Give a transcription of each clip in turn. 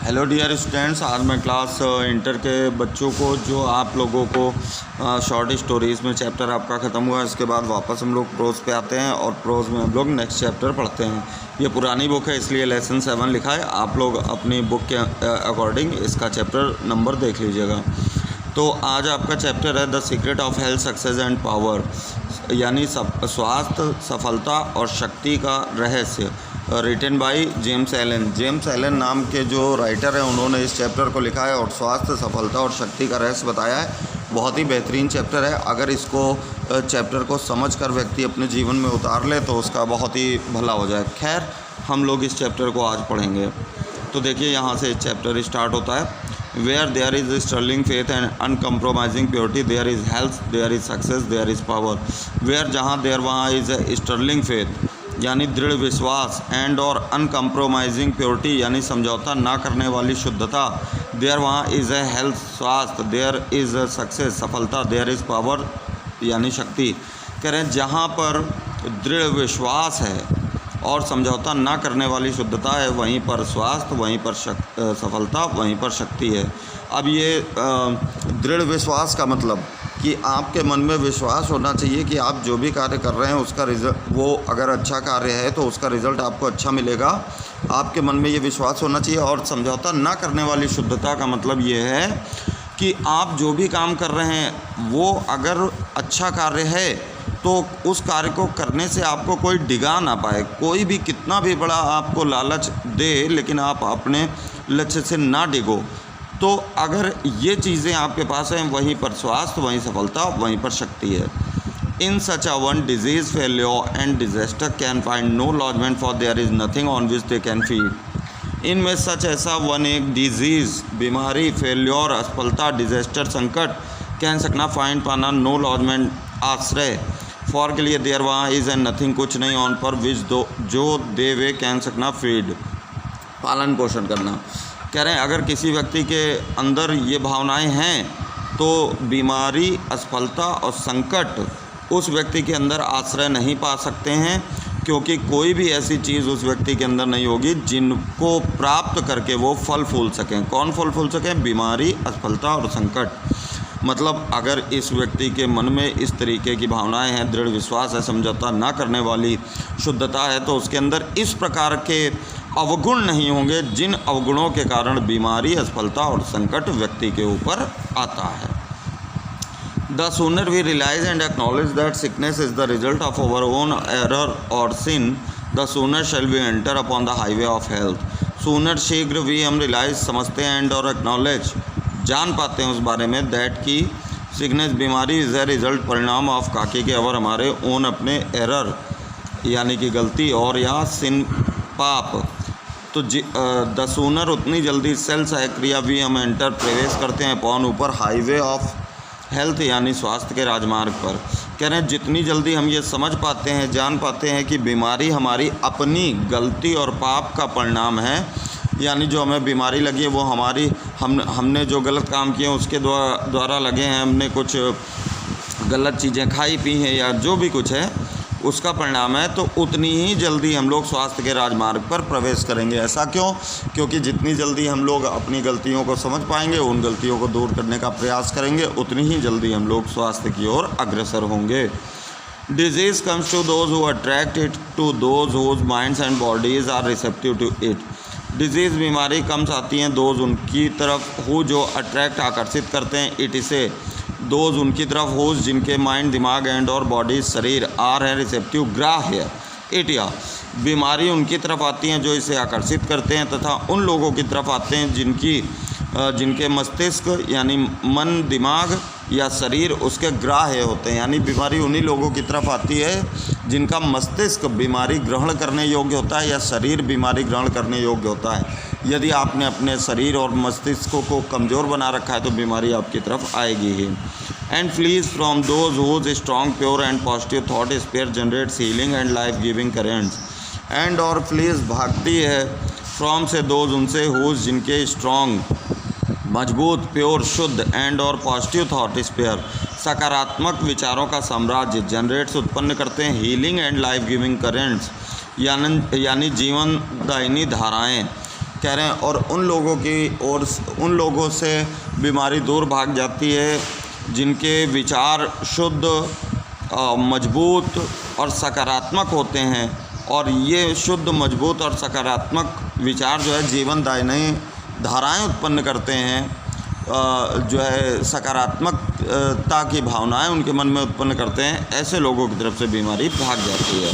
Hello dear students, आज मैं class inter के बच्चों को जो आप लोगों को शॉर्ट स्टोरीज़ में चैप्टर आपका ख़त्म हुआ है, इसके बाद वापस हम लोग प्रोज पे आते हैं और प्रोज में हम लोग नेक्स्ट चैप्टर पढ़ते हैं। ये पुरानी बुक है इसलिए लेसन 7 लिखा है। आप लोग अपनी बुक के अकॉर्डिंग इसका चैप्टर नंबर देख लीजिएगा। तो आज आपका चैप्टर है the secret of health success and power, यानी स्वास्थ्य, सफलता और शक्ति का रहस्य, written by James Allen. James Allen नाम के जो राइटर हैं उन्होंने इस चैप्टर को लिखा है और स्वास्थ्य, सफलता और शक्ति का रहस्य बताया है। बहुत ही बेहतरीन चैप्टर है। अगर इसको चैप्टर को समझकर व्यक्ति अपने जीवन में उतार ले तो उसका बहुत ही भला हो जाए। खैर, हम लोग इस चैप्टर को आज पढ़ेंगे। तो देखिए, यहाँ से चैप्टर स्टार्ट होता है। Where there is sterling faith and uncompromising purity there is health, there is success, there is power. Where जहाँ देयर वहाँ इज़ स्टर्लिंग फेथ यानी दृढ़ विश्वास, एंड और अनकम्प्रोमाइजिंग प्योरिटी यानी समझौता ना करने वाली शुद्धता, देयर वहाँ इज़ ए हेल्थ स्वास्थ्य, देयर इज़ सक्सेस सफलता, देयर इज़ पावर यानी शक्ति। कह रहे हैं जहाँ पर दृढ़ विश्वास है और समझौता ना करने वाली शुद्धता है, वहीं पर स्वास्थ्य, वहीं पर सफलता, वहीं पर शक्ति है। अब ये दृढ़ विश्वास का मतलब कि आपके मन में विश्वास होना चाहिए कि आप जो भी कार्य कर रहे हैं उसका रिजल्ट, वो अगर अच्छा कार्य है तो उसका रिज़ल्ट आपको अच्छा मिलेगा। आपके मन में ये विश्वास होना चाहिए। और समझौता ना करने वाली शुद्धता का मतलब ये है कि आप जो भी काम कर रहे हैं वो अगर अच्छा कार्य है तो उस कार्य को करने से आपको कोई डिगा ना पाए। कोई भी कितना भी बड़ा आपको लालच दे, लेकिन आप अपने लक्ष्य से ना डिगो। तो अगर ये चीज़ें आपके पास हैं, वहीं पर स्वास्थ्य, वहीं सफलता, वहीं पर शक्ति है। In such a one disease, failure and disaster can find no lodgement for there is nothing on which they can feed. इनमें सच ऐसा वन एक डिजीज़, बीमारी, फेल्योर, असफलता, डिजास्टर, संकट, कैन सकना फाइंड पाना नो लॉजमेंट आश्रय, फॉर के लिए देयर वहाँ इज़ एंड नथिंग कुछ नहीं, ऑन पर विच दो जो दे वे कैन सकना फीड पालन पोषण करना। कह रहे हैं अगर किसी व्यक्ति के अंदर ये भावनाएं हैं तो बीमारी, असफलता और संकट उस व्यक्ति के अंदर आश्रय नहीं पा सकते हैं, क्योंकि कोई भी ऐसी चीज़ उस व्यक्ति के अंदर नहीं होगी जिनको प्राप्त करके वो फल फूल सकें। कौन फल फूल सकें? बीमारी, असफलता और संकट। मतलब अगर इस व्यक्ति के मन में इस तरीके की भावनाएं हैं, दृढ़ विश्वास है, समझौता ना करने वाली शुद्धता है, तो उसके अंदर इस प्रकार के अवगुण नहीं होंगे जिन अवगुणों के कारण बीमारी, असफलता और संकट व्यक्ति के ऊपर आता है। The sooner we realize and acknowledge that sickness is the result of our own error और sin, the sooner shall we enter upon the highway of health. Sooner शीघ्र भी हम रियलाइज समझते हैं एंड और एक्नॉलेज जान पाते हैं उस बारे में दैट की सिकनेस बीमारी इज़ ए रिजल्ट परिणाम ऑफ काकी के अवर हमारे ओन अपने एरर यानी कि गलती और या सिन पाप। तो द सूनर उतनी जल्दी सेल सहक्रिया भी हम एंटर प्रवेश करते हैं अपॉन ऊपर हाईवे ऑफ हेल्थ यानी स्वास्थ्य के राजमार्ग पर। कह रहे हैं जितनी जल्दी हम ये समझ पाते हैं, जान पाते हैं कि बीमारी हमारी अपनी गलती और पाप का परिणाम है, यानी जो हमें बीमारी लगी है वो हमारी हमने जो गलत काम किए उसके द्वारा लगे हैं, हमने कुछ गलत चीज़ें खाई पी हैं या जो भी कुछ है उसका परिणाम है, तो उतनी ही जल्दी हम लोग स्वास्थ्य के राजमार्ग पर प्रवेश करेंगे। ऐसा क्यों? क्योंकि जितनी जल्दी हम लोग अपनी गलतियों को समझ पाएंगे, उन गलतियों को दूर करने का प्रयास करेंगे, उतनी ही जल्दी हम लोग स्वास्थ्य की ओर अग्रसर होंगे। Disease comes to those who attract it to those whose minds and bodies are receptive to it. Disease बीमारी कम्स आती हैं दोज उनकी तरफ हो जो अट्रैक्ट आकर्षित करते हैं, इट इसे दोज उनकी तरफ हो जिनके माइंड, दिमाग एंड और बॉडी शरीर आर है रिसेप्टिव ग्राह्य, इट या बीमारी उनकी तरफ आती हैं जो इसे आकर्षित करते हैं, तथा उन लोगों की तरफ आते हैं जिनके मस्तिष्क यानी मन, दिमाग या शरीर उसके ग्राह्य होते हैं। यानी बीमारी उन्हीं लोगों की तरफ आती है जिनका मस्तिष्क बीमारी ग्रहण करने योग्य होता है या शरीर बीमारी ग्रहण करने योग्य होता है। यदि आपने अपने शरीर और मस्तिष्क को कमज़ोर बना रखा है तो बीमारी आपकी तरफ आएगी ही। And flees from those whose strong, pure and positive thought sphere generates healing and life giving currents. And और फ्लीज भागती है फ्रॉम से दोज उनसे हुज जिनके स्ट्रॉन्ग मजबूत, प्योर, शुद्ध एंड और पॉजिटिव थॉट स्पेयर सकारात्मक विचारों का साम्राज्य जनरेट्स उत्पन्न करते हैं healing and life giving currents यानी जीवन दायिनी धाराएं। कह रहे हैं और उन लोगों से बीमारी दूर भाग जाती है जिनके विचार शुद्ध, मजबूत और सकारात्मक होते हैं। और ये शुद्ध, मजबूत और सकारात्मक विचार जो है जीवनदायिनी धाराएं उत्पन्न करते हैं, जो है सकारात्मकता की भावनाएं उनके मन में उत्पन्न करते हैं। ऐसे लोगों की तरफ से बीमारी भाग जाती है।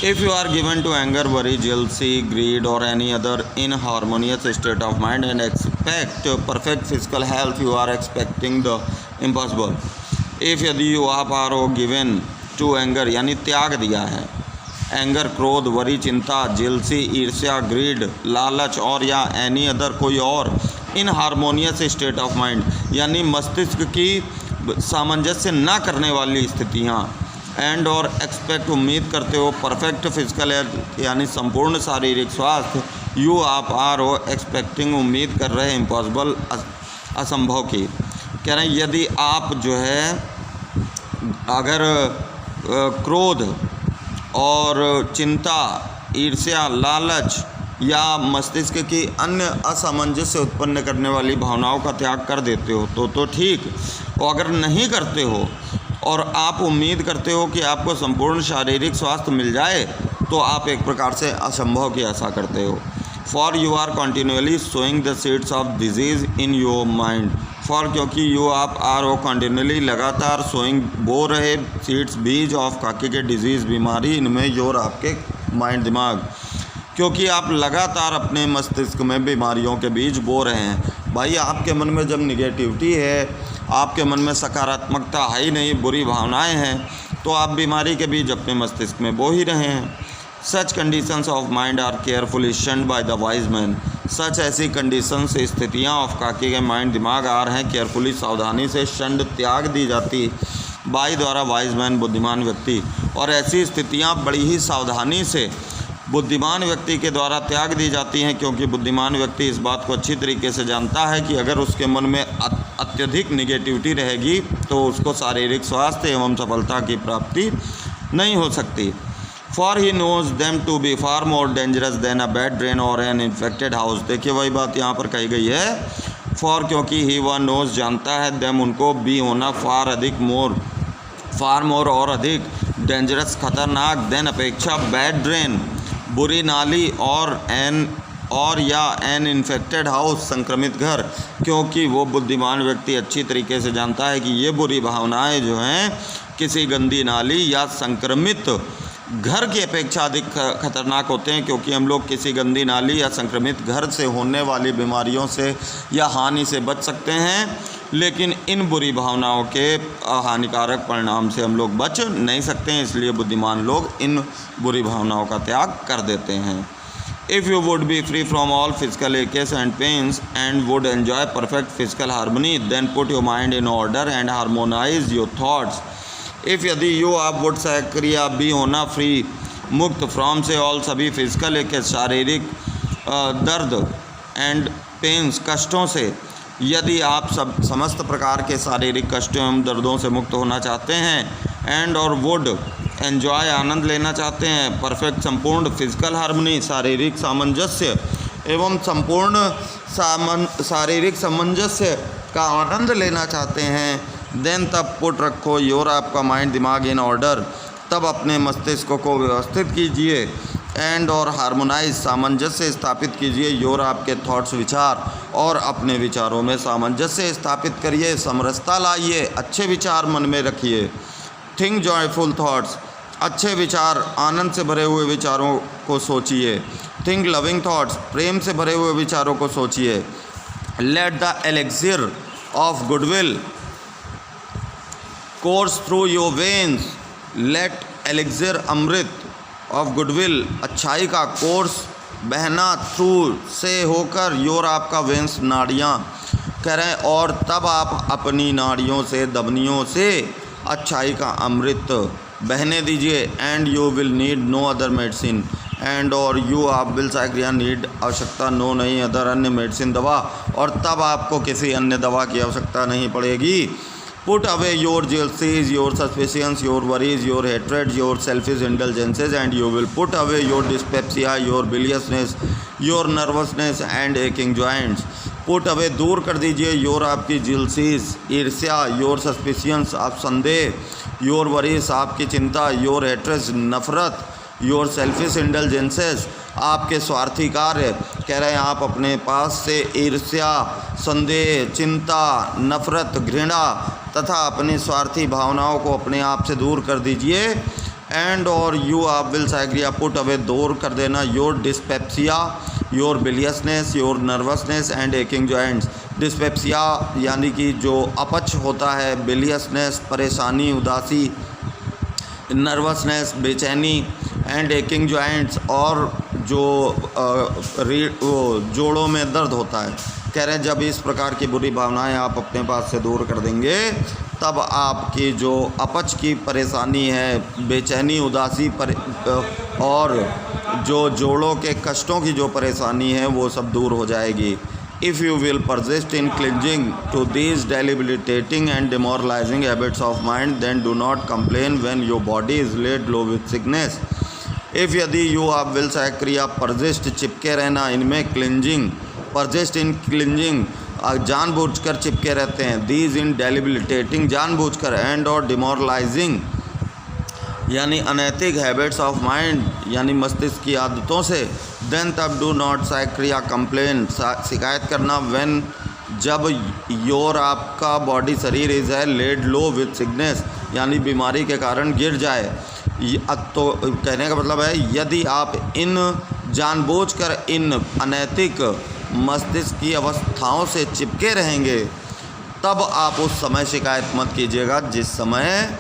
If you are given to anger, worry, jealousy, greed or any other inharmonious state of mind and expect perfect physical health, you are expecting the impossible. If यदि आप आर given to anger यानी त्याग दिया है, anger क्रोध, worry चिंता, jealousy ईर्ष्या, grid लालच और या एनी अदर कोई और इनहार्मोनियस स्टेट ऑफ माइंड यानी मस्तिष्क की सामंजस्य ना करने वाली स्थितियाँ, एंड और एक्सपेक्ट उम्मीद करते हो परफेक्ट फिजिकल हेल्थ यानी संपूर्ण शारीरिक स्वास्थ्य, यू आप आर हो एक्सपेक्टिंग उम्मीद कर रहे हैं इम्पॉसिबल असंभव की। कह रहे हैं यदि आप जो है अगर क्रोध और चिंता, ईर्ष्या, लालच या मस्तिष्क की अन्य असामंजस्य उत्पन्न करने वाली भावनाओं का त्याग कर देते हो तो ठीक, और अगर नहीं करते हो और आप उम्मीद करते हो कि आपको संपूर्ण शारीरिक स्वास्थ्य मिल जाए तो आप एक प्रकार से असंभव की आशा करते हो। For you are continually sowing the seeds of disease in your mind. For क्योंकि यू आप आर हो कंटिन्यूअली लगातार सोइंग बो रहे सीड्स बीज ऑफ काकी के डिजीज़ बीमारी इनमें योर आपके माइंड दिमाग, क्योंकि आप लगातार अपने मस्तिष्क में बीमारियों के बीज बो रहे हैं। भाई आपके मन में जब निगेटिविटी है, आपके मन में सकारात्मकता है ही नहीं, बुरी भावनाएं हैं, तो आप बीमारी के बीज अपने मस्तिष्क में बो ही रहे हैं। Such conditions of mind are carefully shunned by the wise man. Such ऐसी कंडीशंस, स्थितियां ऑफ काकी के माइंड दिमाग आर हैं केयरफुली सावधानी से शंड त्याग दी जाती बाई द्वारा वाइज मैन बुद्धिमान व्यक्ति। और ऐसी स्थितियां बड़ी ही सावधानी से बुद्धिमान व्यक्ति के द्वारा त्याग दी जाती हैं, क्योंकि बुद्धिमान व्यक्ति इस बात को अच्छी तरीके से जानता है कि अगर उसके मन में अत्यधिक निगेटिविटी रहेगी तो उसको शारीरिक स्वास्थ्य एवं सफलता की प्राप्ति नहीं हो सकती। For he knows them to be far more dangerous than a bad drain और एन इन्फेक्टेड हाउस। देखिए वही बात यहाँ पर कही गई है। फॉर क्योंकि ही वह नोज जानता है, देम उनको, बी होना, फार मोर और अधिक, डेंजरस खतरनाक, देन अपेक्षा, बैड ड्रेन बुरी नाली और या एन इन्फेक्टेड हाउस संक्रमित घर, क्योंकि वो बुद्धिमान व्यक्ति अच्छी तरीके से जानता है कि ये बुरी भावनाएं जो हैं किसी गंदी नाली या संक्रमित घर की अपेक्षा अधिक खतरनाक होते हैं, क्योंकि हम लोग किसी गंदी नाली या संक्रमित घर से होने वाली बीमारियों से या हानि से बच सकते हैं, लेकिन इन बुरी भावनाओं के हानिकारक परिणाम से हम लोग बच नहीं सकते हैं। इसलिए बुद्धिमान लोग इन बुरी भावनाओं का त्याग कर देते हैं। If you would be free from all physical aches and pains and would enjoy perfect physical harmony, then put your mind in order and harmonize your thoughts. If यदि यू आप वुड सक्रिया बी होना, free मुक्त, from से all सभी physical aches शारीरिक दर्द and pains कष्टों से, यदि आप समस्त प्रकार के शारीरिक कष्टों एवं दर्दों से मुक्त होना चाहते हैं, एंड और वुड एन्जॉय आनंद लेना चाहते हैं, परफेक्ट संपूर्ण फिजिकल हार्मनी शारीरिक सामंजस्य एवं संपूर्ण शारीरिक सामंजस्य का आनंद लेना चाहते हैं, देन तब पुट रखो योर आपका माइंड दिमाग इन ऑर्डर, तब अपने मस्तिष्क को व्यवस्थित कीजिए, एंड और हार्मोनाइज सामंजस्य स्थापित कीजिए योर आपके थॉट्स विचार, और अपने विचारों में सामंजस्य स्थापित करिए, समरसता लाइए, अच्छे विचार मन में रखिए। थिंक जॉयफुल थॉट्स, अच्छे विचार, आनंद से भरे हुए विचारों को सोचिए। थिंक लविंग थॉट्स, प्रेम से भरे हुए विचारों को सोचिए। Let the elixir of goodwill course through your veins, let elixir अमृत ऑफ गुडविल अच्छाई का कोर्स बहना थ्रू से होकर योर आपका वेन्स नाड़ियाँ करें, और तब आप अपनी नाड़ियों से धमनियों से अच्छाई का अमृत बहने दीजिए। And you will need no other medicine, and और यू आप विल सक्रिया नीड आवश्यकता नो नहीं अदर अन्य मेडिसिन दवा, और तब आपको किसी अन्य दवा की आवश्यकता नहीं पड़ेगी। Put away your jealousies, your suspicions, your worries, your hatred, your selfish indulgences, and you will put away your dyspepsia, your biliousness, your nervousness and aching joints. Put away, दूर कर दीजिए, your आपकी jealousies, ईर्ष्या, your suspicions, आप संदेह, your worries, आपकी चिंता, your hatred, नफरत, योर सेल्फिश इंडल्जेंसेस, आपके स्वार्थी कार्य। कह रहे हैं आप अपने पास से ईर्ष्या, संदेह, चिंता, नफरत, घृणा तथा अपनी स्वार्थी भावनाओं को अपने आप से दूर कर दीजिए। एंड और यू आप विल साइग्रिया पुट अवे, दूर कर देना, your dyspepsia, your biliousness, your nervousness and aching joints. Dyspepsia यानी कि जो अपच होता है, बिलियसनेस परेशानी उदासी, नर्वसनेस बेचैनी एंड एकिंग जॉइंट्स और जो जोड़ों में दर्द होता है। कह रहे हैं जब इस प्रकार की बुरी भावनाएं आप अपने पास से दूर कर देंगे तब आपकी जो अपच की परेशानी है, बेचैनी उदासी और जो जोड़ों के कष्टों की जो परेशानी है वो सब दूर हो जाएगी। If you will persist in clinging to these debilitating and demoralizing habits of mind, then do not complain when your body is laid low with sickness. If यदि you आप will से क्रिया persist, चिपके रहना इनमें, clinging, persist in clinging, जानबूझकर चिपके रहते हैं, these in debilitating जानबूझकर, and और demoralizing यानी अनैतिक हैबिट्स ऑफ माइंड यानी मस्तिष्क की आदतों से, देन तब डू नॉट साइक्रिया कंप्लेन शिकायत करना, व्हेन जब योर आपका बॉडी शरीर इज़ है लेड लो विथ सिकनेस यानी बीमारी के कारण गिर जाए। तो कहने का मतलब है यदि आप इन जानबूझकर इन अनैतिक मस्तिष्क की अवस्थाओं से चिपके रहेंगे तब आप उस समय शिकायत मत कीजिएगा जिस समय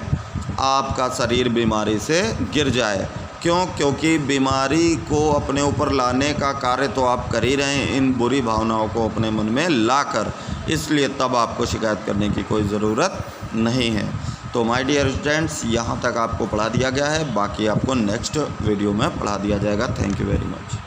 आपका शरीर बीमारी से गिर जाए। क्यों? क्योंकि बीमारी को अपने ऊपर लाने का कार्य तो आप कर ही रहे हैं इन बुरी भावनाओं को अपने मन में लाकर, इसलिए तब आपको शिकायत करने की कोई ज़रूरत नहीं है। तो माय डियर स्टूडेंट्स, यहाँ तक आपको पढ़ा दिया गया है, बाकी आपको नेक्स्ट वीडियो में पढ़ा दिया जाएगा। Thank you very much.